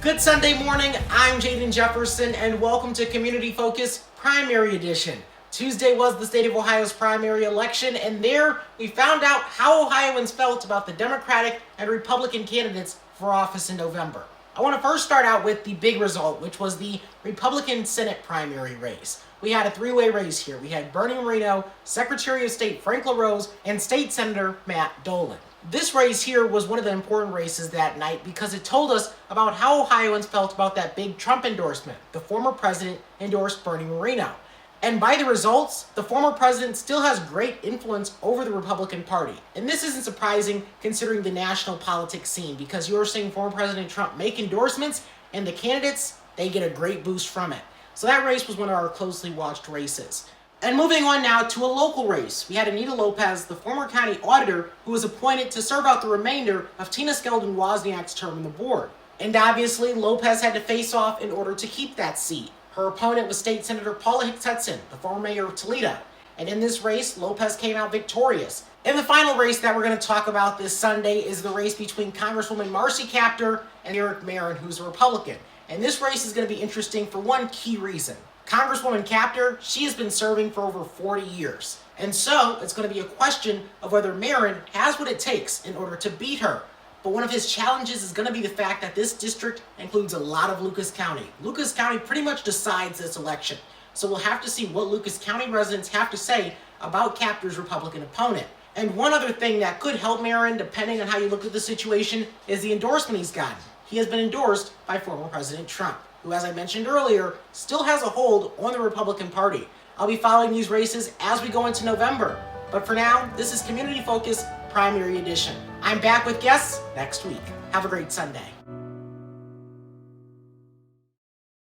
Good Sunday morning, I'm Jaden Jefferson, and welcome to Community Focus Primary Edition. Tuesday was the state of Ohio's primary election, and there we found out how Ohioans felt about the Democratic and Republican candidates for office in November. I want to first start out with the big result, which was the Republican Senate primary race. We had a three-way race here. We had Bernie Moreno, Secretary of State Frank LaRose, and State Senator Matt Dolan. This race here was one of the important races that night because it told us about how Ohioans felt about that big Trump endorsement. The former president endorsed Bernie Moreno. And by the results, the former president still has great influence over the Republican Party. And this isn't surprising considering the national politics scene, because you're seeing former President Trump make endorsements, and the candidates, they get a great boost from it. So that race was one of our closely watched races. And moving on now to a local race. We had Anita Lopez, the former county auditor, who was appointed to serve out the remainder of Tina Skeldon-Wozniak's term on the board. And obviously, Lopez had to face off in order to keep that seat. Her opponent was State Senator Paula Hicks-Hudson, the former mayor of Toledo. And in this race, Lopez came out victorious. And the final race that we're going to talk about this Sunday is the race between Congresswoman Marcy Kaptur and Eric Marin, who's a Republican. And this race is going to be interesting for one key reason. Congresswoman Kaptur, she has been serving for over 40 years. And so, it's going to be a question of whether Marin has what it takes in order to beat her. But one of his challenges is going to be the fact that this district includes a lot of Lucas County. Lucas County pretty much decides this election. So we'll have to see what Lucas County residents have to say about Kaptur's Republican opponent. And one other thing that could help Marin, depending on how you look at the situation, is the endorsement he's gotten. He has been endorsed by former President Trump, who, as I mentioned earlier, still has a hold on the Republican Party. I'll be following these races as we go into November. But for now, this is Community Focus Primary Edition. I'm back with guests next week. Have a great Sunday.